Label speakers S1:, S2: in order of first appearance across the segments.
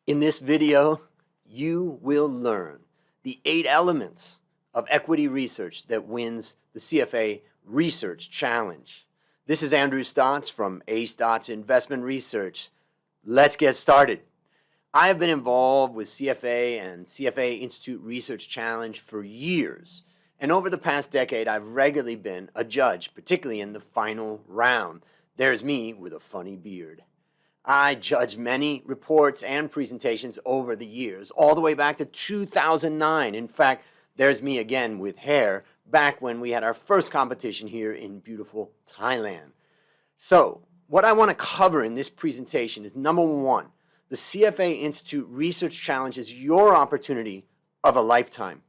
S1: In this video, you will learn the 8 elements of equity research that wins the CFA Research Challenge. This is Andrew Stotz from Stotz Investment Research. Let's get started. I have been involved with CFA and CFA Institute Research Challenge for years. And over the past decade, I've regularly been a judge, particularly in the final round. There's me with a funny beard. I judged many reports and presentations over the years, all the way back to 2009. In fact, there's me again with hair, back when we had our first competition here in beautiful Thailand. So, what I want to cover in this presentation is number one, the CFA Institute Research Challenge is your opportunity of a lifetime.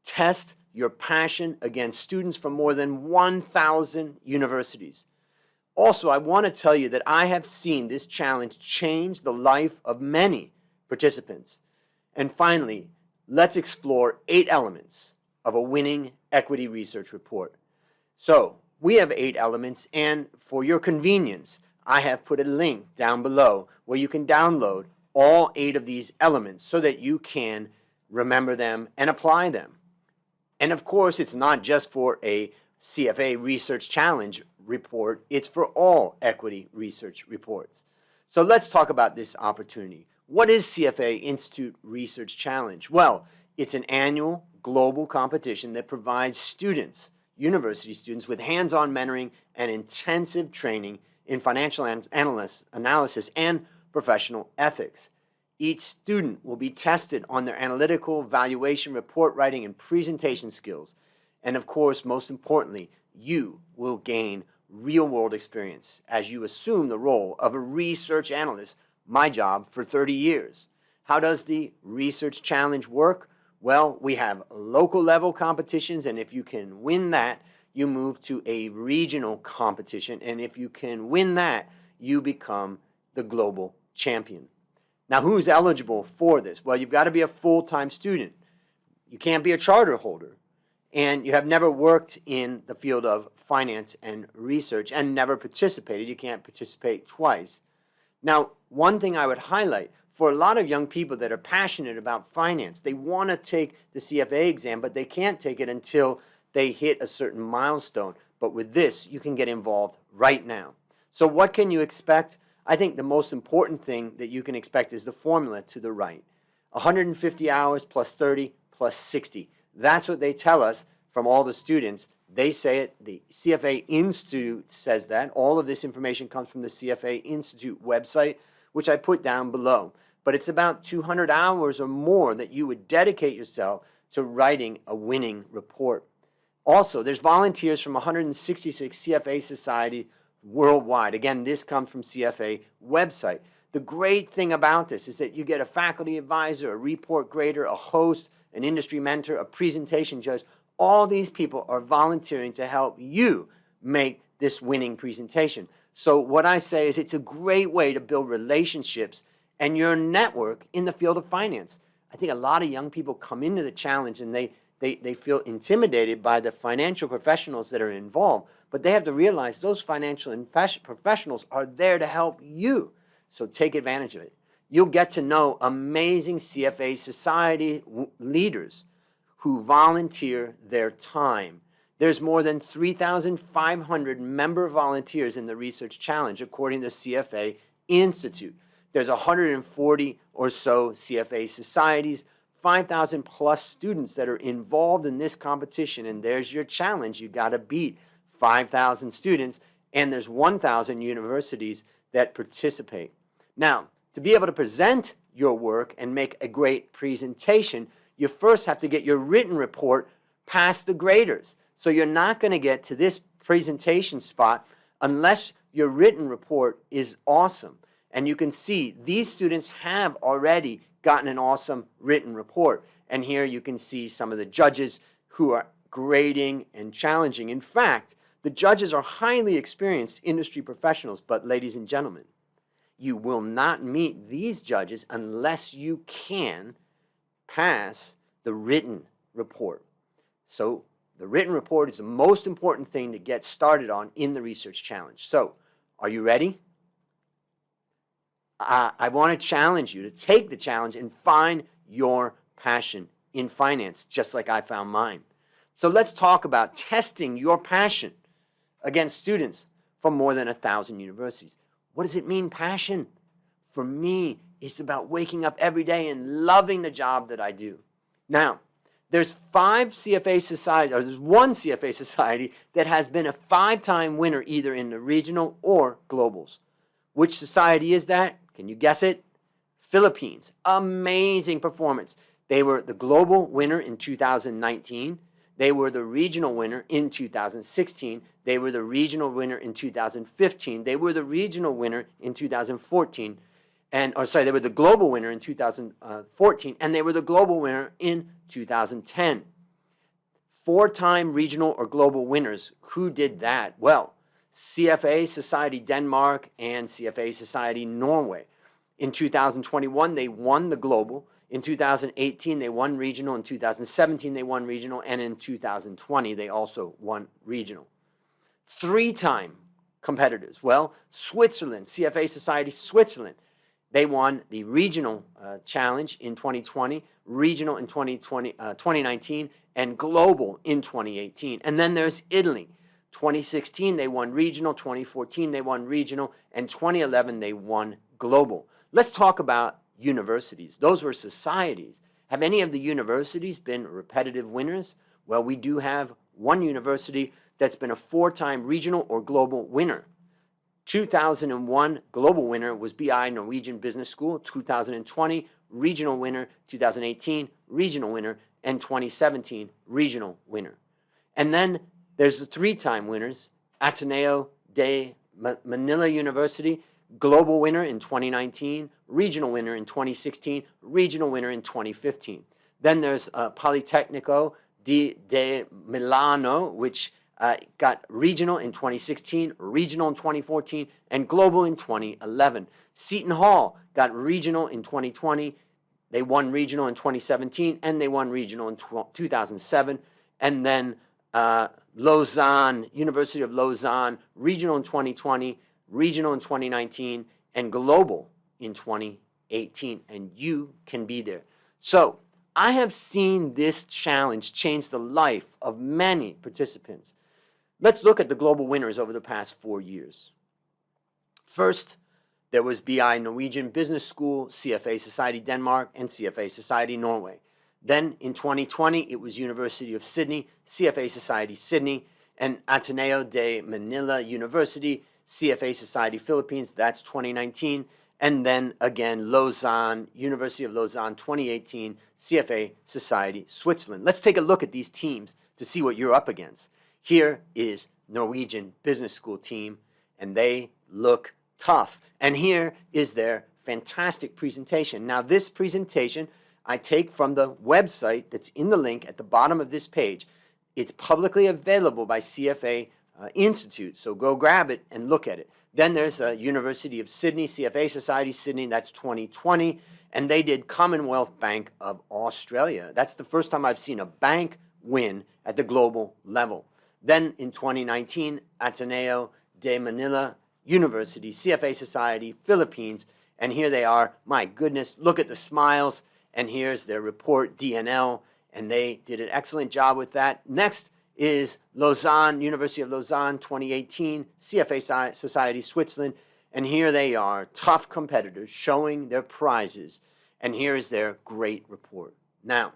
S1: Test your passion against students from more than 1,000 universities. Also, I want to tell you that I have seen this challenge change the life of many participants. And finally, let's explore 8 elements of a winning equity research report. So, we have 8 elements, and for your convenience, I have put a link down below where you can download all 8 of these elements so that you can remember them and apply them. And of course, it's not just for a CFA Research Challenge report, it's for all equity research reports. So let's talk about this opportunity. What is CFA Institute Research Challenge? Well, it's an annual global competition that provides students, university students, with hands-on mentoring and intensive training in financial analysis and professional ethics. Each student will be tested on their analytical, valuation, report writing, and presentation skills. And of course, most importantly, you will gain real-world experience as you assume the role of a research analyst, my job for 30 years. How does the Research Challenge work? Well, we have local level competitions, and if you can win that, you move to a regional competition, and if you can win that, you become the global champion. Now, who's eligible for this? Well, you've got to be a full-time student. You can't be a charter holder. And you have never worked in the field of finance and research and never participated. You can't participate twice. Now, one thing I would highlight, for a lot of young people that are passionate about finance, they want to take the CFA exam, but they can't take it until they hit a certain milestone. But with this, you can get involved right now. So what can you expect? I think the most important thing that you can expect is the formula to the right. 150 hours plus 30 plus 60. That's what they tell us from all the students. They say it. The CFA Institute says that. All of this information comes from the CFA Institute website, which I put down below. But it's about 200 hours or more that you would dedicate yourself to writing a winning report. Also, there's volunteers from 166 CFA societies worldwide. Again, this comes from CFA website. The great thing about this is that you get a faculty advisor, a report grader, a host, an industry mentor, a presentation judge. All these people are volunteering to help you make this winning presentation. So what I say is it's a great way to build relationships and your network in the field of finance. I think a lot of young people come into the challenge and they feel intimidated by the financial professionals that are involved, but they have to realize those financial professionals are there to help you. So take advantage of it. You'll get to know amazing CFA society leaders who volunteer their time. There's more than 3,500 member volunteers in the Research Challenge, according to CFA Institute. There's 140 or so CFA societies, 5,000 plus students that are involved in this competition, and there's your challenge. You got to beat 5,000 students, and there's 1,000 universities that participate. Now, to be able to present your work and make a great presentation, you first have to get your written report past the graders. So you're not going to get to this presentation spot unless your written report is awesome. And you can see these students have already gotten an awesome written report. And here you can see some of the judges who are grading and challenging. In fact, the judges are highly experienced industry professionals, but ladies and gentlemen, you will not meet these judges unless you can pass the written report. So the written report is the most important thing to get started on in the Research Challenge. So, are you ready? I want to challenge you to take the challenge and find your passion in finance, just like I found mine. So let's talk about testing your passion against students from more than 1,000 universities. What does it mean, passion? For me, it's about waking up every day and loving the job that I do. Now, there's one CFA society that has been a 5-time winner either in the regional or globals. Which society is that? Can you guess it? Philippines. Amazing performance. They were the global winner in 2019. They were the regional winner in 2016. They were the regional winner in 2015. They were the regional winner in 2014. They were the global winner in 2014, and they were the global winner in 2010. 4-time regional or global winners. Who did that? Well, CFA Society Denmark and CFA Society Norway. In 2021, they won the global. In 2018, they won regional. In 2017, they won regional. And in 2020, they also won regional. 3-time competitors. Well, Switzerland, CFA Society Switzerland. They won the regional challenge in 2020, regional in 2019, and global in 2018. And then there's Italy. 2016, they won regional. 2014, they won regional. And 2011, they won global. Let's talk about universities. Those were societies. Have any of the universities been repetitive winners? Well, we do have one university that's been a 4-time regional or global winner. 2001 global winner was BI Norwegian Business School. 2020 regional winner. 2018 regional winner. And 2017 regional winner. And then there's the 3-time winners. Ateneo de Manila University, global winner in 2019, regional winner in 2016, regional winner in 2015. Then there's Politecnico di Milano, which got regional in 2016, regional in 2014, and global in 2011. Seton Hall got regional in 2020. They won regional in 2017, and they won regional in 2007. And then Lausanne, University of Lausanne, regional in 2020, regional in 2019, and global in 2018. And you can be there. So I have seen this challenge change the life of many participants. Let's look at the global winners over the past 4 years. First, there was BI Norwegian Business School, CFA Society Denmark, and CFA Society Norway. Then in 2020, it was University of Sydney, CFA Society Sydney, and Ateneo de Manila University, CFA Society Philippines, that's 2019. And then again, Lausanne, University of Lausanne, 2018, CFA Society Switzerland. Let's take a look at these teams to see what you're up against. Here is Norwegian Business School team, and they look tough. And here is their fantastic presentation. Now, this presentation I take from the website that's in the link at the bottom of this page. It's publicly available by CFA Institute, so go grab it and look at it. Then there's University of Sydney, CFA Society Sydney, that's 2020, and they did Commonwealth Bank of Australia. That's the first time I've seen a bank win at the global level. Then in 2019, Ateneo de Manila University, CFA Society Philippines, and here they are. My goodness, look at the smiles. And here's their report, DNL, and they did an excellent job with that. Next is Lausanne, University of Lausanne, 2018, CFA Society Switzerland, and here they are, tough competitors showing their prizes, and here is their great report. Now,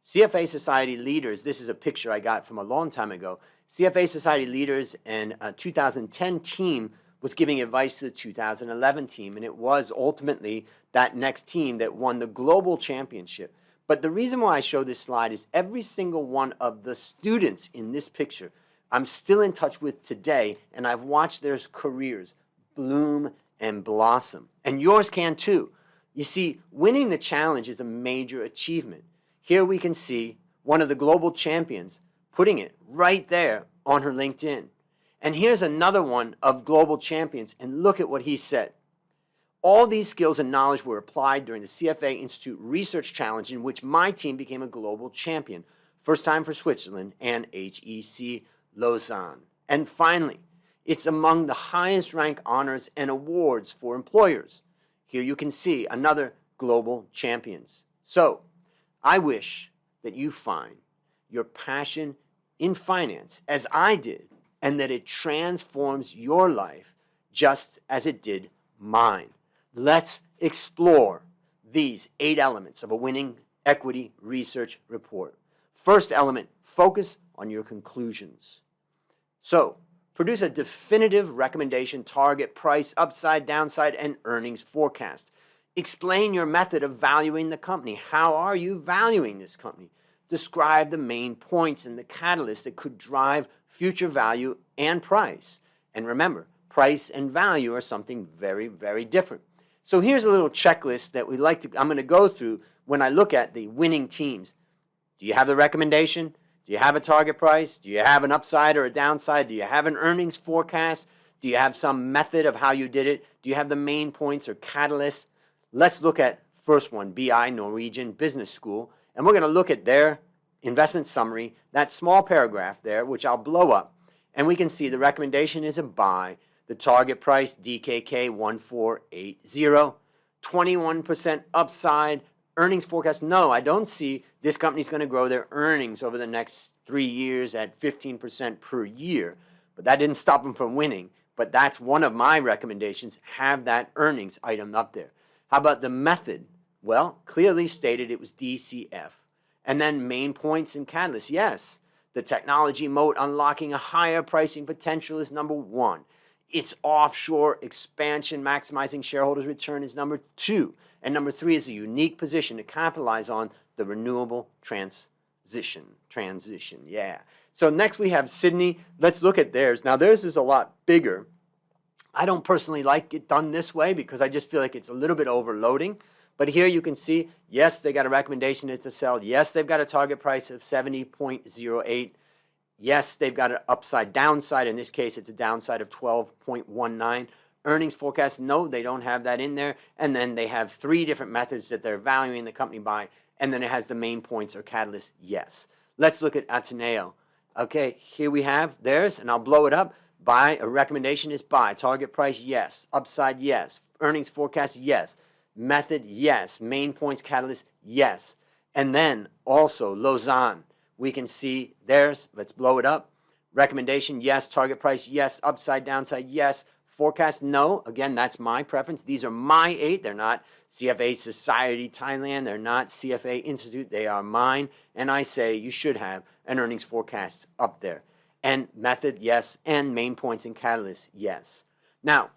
S1: CFA Society leaders, this is a picture I got from a long time ago. CFA Society leaders and a 2010 team was giving advice to the 2011 team, and it was ultimately that next team that won the global championship. But the reason why I show this slide is every single one of the students in this picture I'm still in touch with today, and I've watched their careers bloom and blossom. And yours can too. You see, winning the challenge is a major achievement. Here we can see one of the global champions putting it right there on her LinkedIn. And here's another one of global champions, and look at what he said. All these skills and knowledge were applied during the CFA Institute Research Challenge, in which my team became a global champion, first time for Switzerland and HEC Lausanne. And finally, it's among the highest rank honors and awards for employers. Here you can see another global champions. So I wish that you find your passion in finance as I did, and that it transforms your life just as it did mine. Let's explore these 8 elements of a winning equity research report. First element, focus on your conclusions. So, produce a definitive recommendation, target, price, upside, downside, and earnings forecast. Explain your method of valuing the company. How are you valuing this company? Describe the main points and the catalysts that could drive future value and price. And remember, price and value are something very, very different. So here's a little checklist that I'm going to go through when I look at the winning teams. Do you have the recommendation? Do you have a target price? Do you have an upside or a downside? Do you have an earnings forecast? Do you have some method of how you did it? Do you have the main points or catalysts? Let's look at first one, BI Norwegian Business School. And we're going to look at their investment summary, that small paragraph there, which I'll blow up. And we can see the recommendation is a buy. The target price, DKK 1480. 21% upside. Earnings forecast, no, I don't see this company's going to grow their earnings over the next 3 years at 15% per year. But that didn't stop them from winning. But that's one of my recommendations, have that earnings item up there. How about the method? Well, clearly stated it was DCF. And then main points and catalysts. Yes, the technology moat unlocking a higher pricing potential is number 1. Its offshore expansion maximizing shareholders' return is number 2. And number 3 is a unique position to capitalize on the renewable transition. Yeah. So next we have Sydney. Let's look at theirs. Now theirs is a lot bigger. I don't personally like it done this way because I just feel like it's a little bit overloading. But here you can see, yes, they got a recommendation to sell. Yes, they've got a target price of 70.08. Yes, they've got an upside downside. In this case, it's a downside of 12.19. Earnings forecast, no, they don't have that in there. And then they have 3 different methods that they're valuing the company by. And then it has the main points or catalyst, yes. Let's look at Ateneo. Okay, here we have theirs, and I'll blow it up. Buy, a recommendation is buy. Target price, yes. Upside, yes. Earnings forecast, yes. Method, yes. Main points, catalyst, yes. And then also Lausanne. We can see theirs. Let's blow it up. Recommendation, yes. Target price, yes. Upside, downside, yes. Forecast, no. Again, that's my preference. These are my 8. They're not CFA Society Thailand. They're not CFA Institute. They are mine. And I say you should have an earnings forecast up there. And method, yes. And main points and catalysts, yes. Now,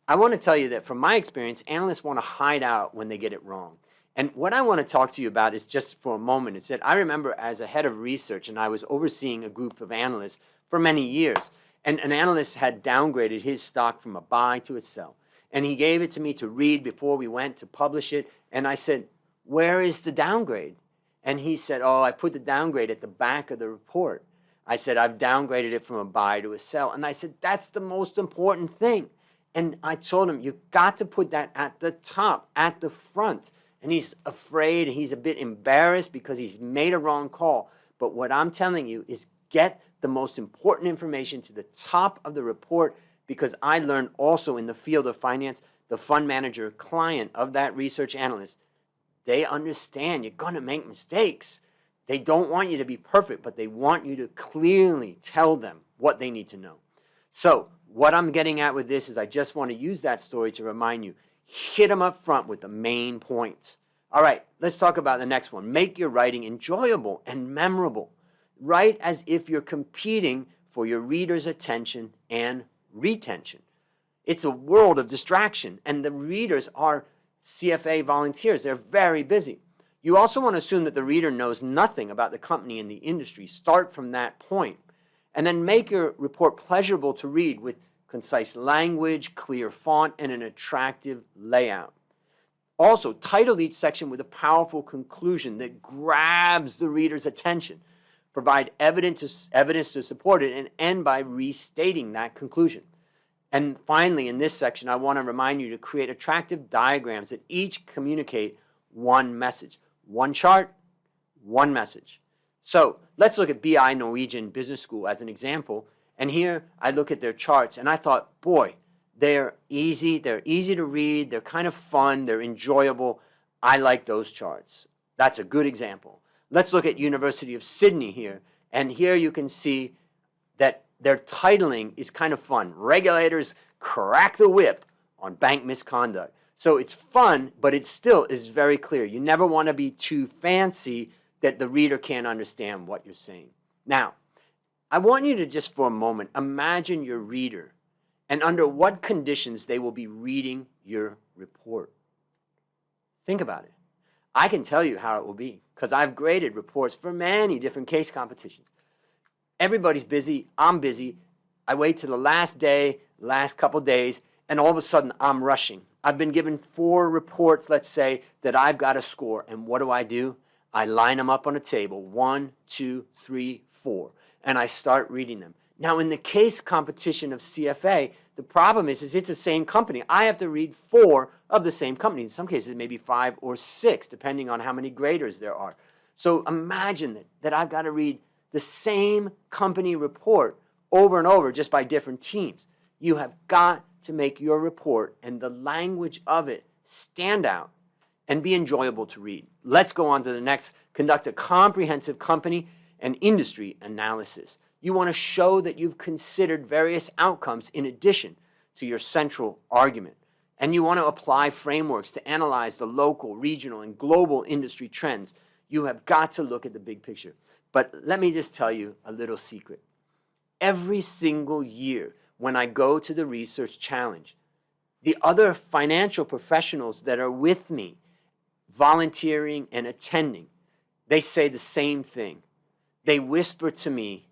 S1: I want to tell you that from my experience, analysts want to hide out when they get it wrong. And what I want to talk to you about is just for a moment. It's that I remember as a head of research, and I was overseeing a group of analysts for many years. And an analyst had downgraded his stock from a buy to a sell. And he gave it to me to read before we went to publish it. And I said, where is the downgrade? And he said, oh, I put the downgrade at the back of the report. I said, I've downgraded it from a buy to a sell. And I said, that's the most important thing. And I told him, you've got to put that at the top, at the front. And he's afraid, he's a bit embarrassed because he's made a wrong call. But what I'm telling you is get the most important information to the top of the report, because I learned also in the field of finance, the fund manager client of that research analyst, they understand you're going to make mistakes. They don't want you to be perfect, but they want you to clearly tell them what they need to know. So what I'm getting at with this is I just want to use that story to remind you, hit them up front with the main points. All right, let's talk about the next one. Make your writing enjoyable and memorable. Write as if you're competing for your reader's attention and retention. It's a world of distraction, and the readers are CFA volunteers. They're very busy. You also want to assume that the reader knows nothing about the company and the industry. Start from that point. And then make your report pleasurable to read with concise language, clear font, and an attractive layout. Also, title each section with a powerful conclusion that grabs the reader's attention. Provide evidence to support it, and end by restating that conclusion. And finally, in this section, I want to remind you to create attractive diagrams that each communicate one message. One chart, one message. So let's look at BI Norwegian Business School as an example. And here I look at their charts, and I thought, boy, They're easy to read, they're kind of fun, they're enjoyable. I like those charts. That's a good example. Let's look at University of Sydney here, and here you can see that their titling is kind of fun. Regulators crack the whip on bank misconduct. So it's fun, but it still is very clear. You never want to be too fancy that the reader can't understand what you're saying. Now, I want you to just for a moment imagine your reader and under what conditions they will be reading your report. Think about it. I can tell you how it will be because I've graded reports for many different case competitions. Everybody's busy. I'm busy. I wait till the last day, last couple days, and all of a sudden I'm rushing. I've been given 4 reports, let's say, that I've got to score. And what do? I line them up on a table, 1, 2, 3, 4, and I start reading them. Now, in the case competition of CFA, the problem is it's the same company. I have to read 4 of the same company. In some cases, maybe 5 or 6, depending on how many graders there are. So imagine that I've got to read the same company report over and over just by different teams. You have got to make your report and the language of it stand out and be enjoyable to read. Let's go on to the next. Conduct a comprehensive company and industry analysis. You want to show that you've considered various outcomes in addition to your central argument. And you want to apply frameworks to analyze the local, regional, and global industry trends. You have got to look at the big picture. But let me just tell you a little secret. Every single year when I go to the research challenge, the other financial professionals that are with me, volunteering and attending, they say the same thing. They whisper to me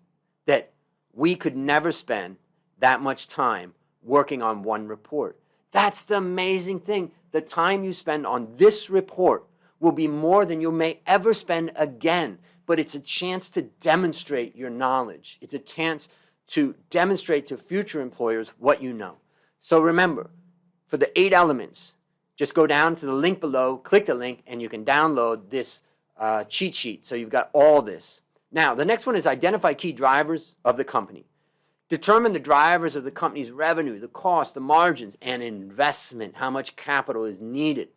S1: that we could never spend that much time working on one report. That's the amazing thing. The time you spend on this report will be more than you may ever spend again. But it's a chance to demonstrate your knowledge. It's a chance to demonstrate to future employers what you know. So remember, for the 8 elements, just go down to the link below, click the link, and you can download this cheat sheet. So you've got all this. Now, the next one is identify key drivers of the company. Determine the drivers of the company's revenue, the cost, the margins, and investment, how much capital is needed.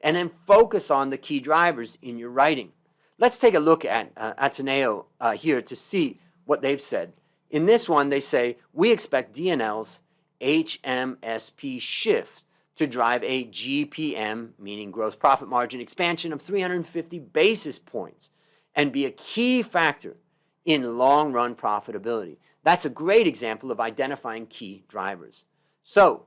S1: And then focus on the key drivers in your writing. Let's take a look at Ateneo here to see what they've said. In this one, they say, we expect D&L's HMSP shift to drive a GPM, meaning gross profit margin expansion of 350 basis points and be a key factor in long-run profitability. That's a great example of identifying key drivers. So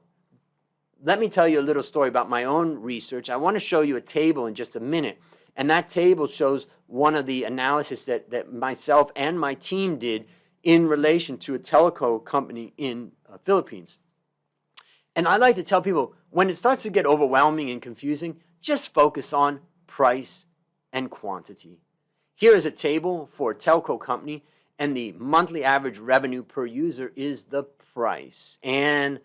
S1: let me tell you a little story about my own research. I want to show you a table in just a minute. And that table shows one of the analysis that myself and my team did in relation to a telco company in Philippines. And I like to tell people, when it starts to get overwhelming and confusing, just focus on price and quantity. Here is a table for a telco company, and the monthly average revenue per user is the price. And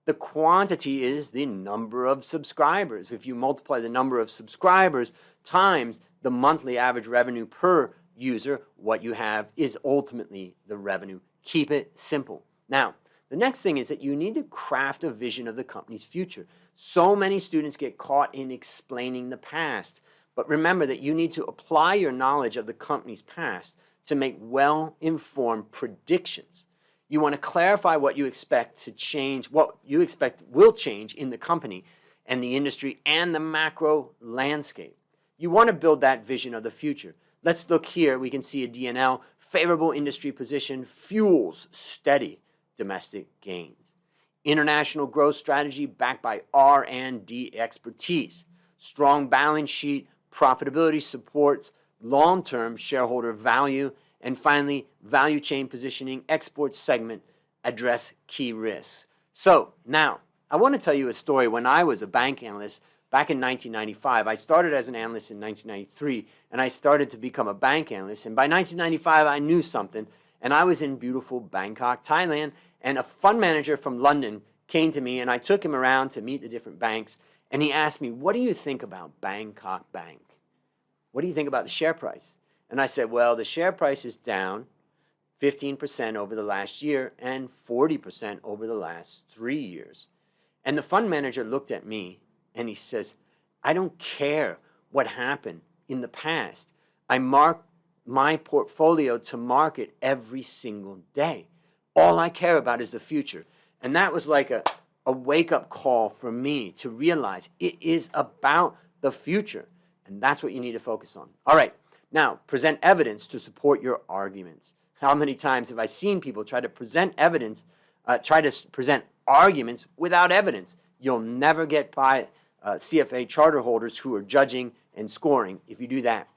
S1: the quantity is the number of subscribers. If you multiply the number of subscribers times the monthly average revenue per user, what you have is ultimately the revenue. Keep it simple. Now, the next thing is that you need to craft a vision of the company's future. So many students get caught in explaining the past. But remember that you need to apply your knowledge of the company's past to make well-informed predictions. You want to clarify what you expect to change, what you expect will change in the company and the industry and the macro landscape. You want to build that vision of the future. Let's look here. We can see a D&L, favorable industry position, fuels steady domestic gains. International growth strategy backed by R&D expertise. Strong balance sheet, profitability supports long-term shareholder value. And finally, value chain positioning, export segment, address key risks. So now, I want to tell you a story. When I was a bank analyst back in 1995, I started as an analyst in 1993, and I started to become a bank analyst. And by 1995, I knew something, and I was in beautiful Bangkok, Thailand, and a fund manager from London came to me, and I took him around to meet the different banks, and he asked me, what do you think about Bangkok Bank? What do you think about the share price? And I said, well, the share price is down 15% over the last year and 40% over the last 3 years. And the fund manager looked at me and he says, I don't care what happened in the past. I mark my portfolio to market every single day. All I care about is the future. And that was like a wake-up call for me to realize it is about the future. And that's what you need to focus on. All right, now present evidence to support your arguments. How many times have I seen people try to present evidence, present arguments without evidence? You'll never get by CFA charter holders who are judging and scoring if you do that.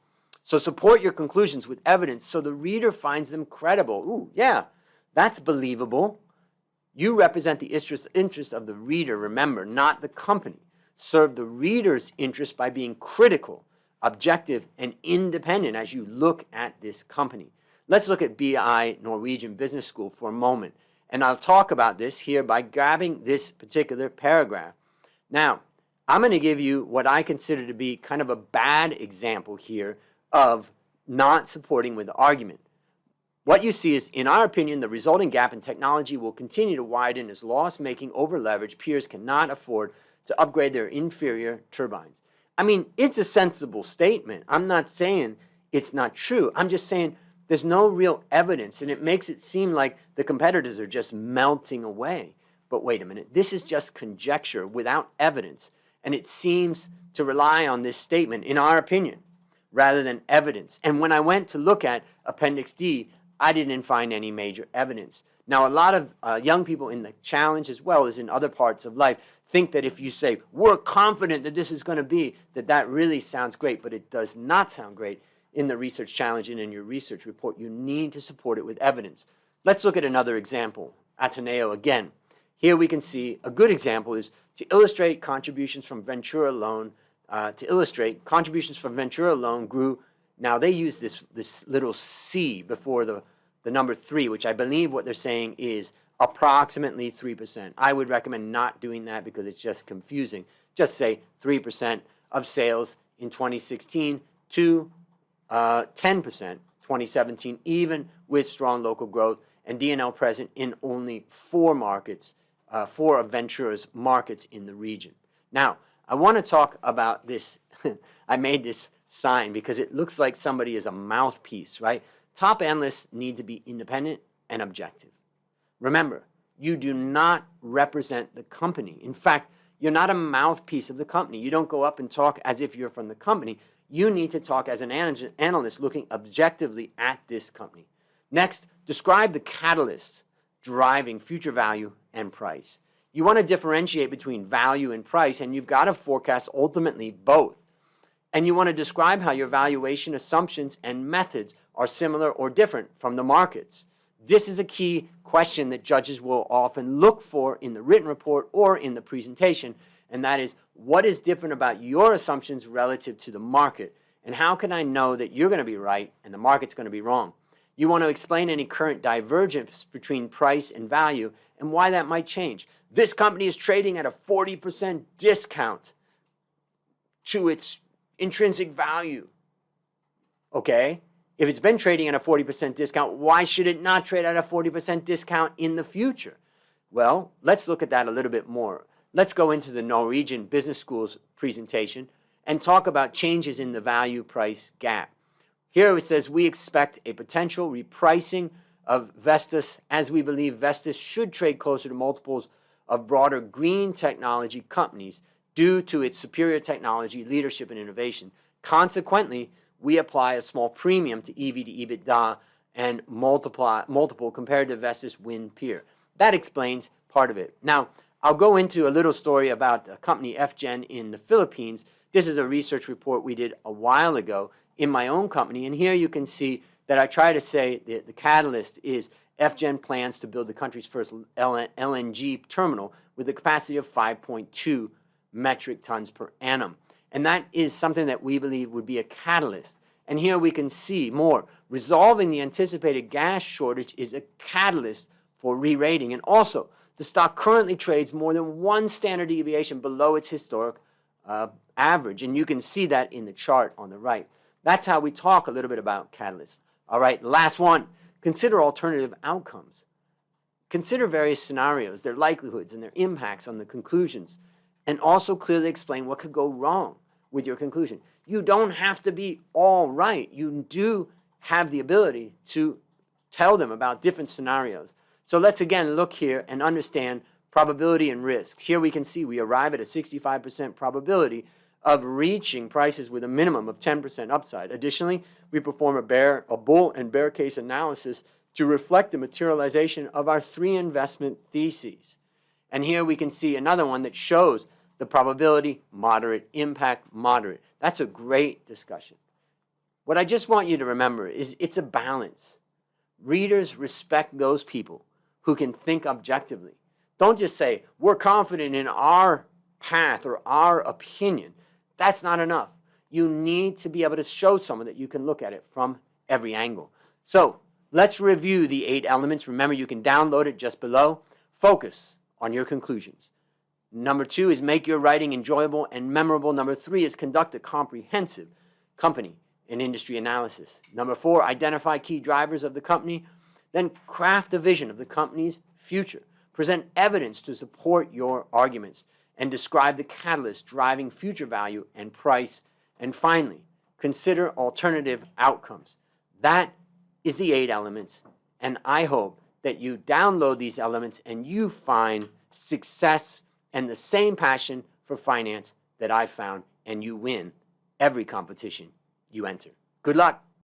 S1: So support your conclusions with evidence so the reader finds them credible. Ooh, yeah, that's believable. You represent the interest of the reader, remember, not the company. Serve the reader's interest by being critical, objective, and independent as you look at this company. Let's look at BI Norwegian Business School for a moment. And I'll talk about this here by grabbing this particular paragraph. Now, I'm going to give you what I consider to be kind of a bad example here of not supporting with argument. What you see is, in our opinion, the resulting gap in technology will continue to widen as loss-making, over-leveraged peers cannot afford to upgrade their inferior turbines. I mean, it's a sensible statement. I'm not saying it's not true. I'm just saying there's no real evidence, and it makes it seem like the competitors are just melting away. But wait a minute, this is just conjecture without evidence, and it seems to rely on this statement, in our opinion, rather than evidence. And when I went to look at Appendix D, I didn't find any major evidence. Now, a lot of young people in the challenge, as well as in other parts of life, think that if you say, we're confident that this is going to be, that really sounds great, but it does not sound great in the research challenge and in your research report. You need to support it with evidence. Let's look at another example, Ateneo again. Here we can see a good example is to illustrate contributions from Ventura Loan. Contributions from Ventura Loan grew. Now, they use this little C before the number 3, which I believe what they're saying is approximately 3%. I would recommend not doing that because it's just confusing. Just say 3% of sales in 2016 to 10% 2017, even with strong local growth, and D&L present in only 4 markets, 4 of Ventura's markets in the region. Now, I want to talk about this. I made this sign because it looks like somebody is a mouthpiece, right? Top analysts need to be independent and objective. Remember, you do not represent the company. In fact, you're not a mouthpiece of the company. You don't go up and talk as if you're from the company. You need to talk as an analyst looking objectively at this company. Next, describe the catalysts driving future value and price. You want to differentiate between value and price, and you've got to forecast ultimately both. And you want to describe how your valuation assumptions and methods are similar or different from the markets. This is a key question that judges will often look for in the written report or in the presentation, and that is, what is different about your assumptions relative to the market, and how can I know that you're going to be right and the market's going to be wrong? You want to explain any current divergence between price and value and why that might change. This company is trading at a 40% discount to its intrinsic value. Okay? If it's been trading at a 40% discount, why should it not trade at a 40% discount in the future? Well, let's look at that a little bit more. Let's go into the Norwegian Business School's presentation and talk about changes in the value-price gap. Here it says, we expect a potential repricing of Vestas, as we believe Vestas should trade closer to multiples of broader green technology companies due to its superior technology, leadership, and innovation. Consequently, we apply a small premium to EV to EBITDA and multiple compared to Vestas wind peer. That explains part of it. Now, I'll go into a little story about a company, FGen, in the Philippines. This is a research report we did a while ago in my own company, and here you can see that I try to say that the catalyst is FGen plans to build the country's first LNG terminal with a capacity of 5.2 metric tons per annum. And that is something that we believe would be a catalyst. And here we can see more. Resolving the anticipated gas shortage is a catalyst for re-rating. And also, the stock currently trades more than 1 standard deviation below its historic average. And you can see that in the chart on the right. That's how we talk a little bit about catalysts. All right, last one. Consider alternative outcomes. Consider various scenarios, their likelihoods, and their impacts on the conclusions, and also clearly explain what could go wrong with your conclusion. You don't have to be all right. You do have the ability to tell them about different scenarios. So let's again look here and understand probability and risk. Here we can see we arrive at a 65% probability of reaching prices with a minimum of 10% upside. Additionally, we perform a bull and bear case analysis to reflect the materialization of our 3 investment theses. And here we can see another one that shows the probability, moderate, impact, moderate. That's a great discussion. What I just want you to remember is it's a balance. Readers respect those people who can think objectively. Don't just say, we're confident in our path or our opinion. That's not enough. You need to be able to show someone that you can look at it from every angle. So let's review the 8 elements. Remember, you can download it just below. Focus on your conclusions. Number 2 is make your writing enjoyable and memorable. Number 3 is conduct a comprehensive company and industry analysis. Number 4, identify key drivers of the company. Then craft a vision of the company's future. Present evidence to support your arguments and describe the catalyst driving future value and price. And finally, consider alternative outcomes. That is the 8 elements, and I hope that you download these elements and you find success and the same passion for finance that I found, and you win every competition you enter. Good luck.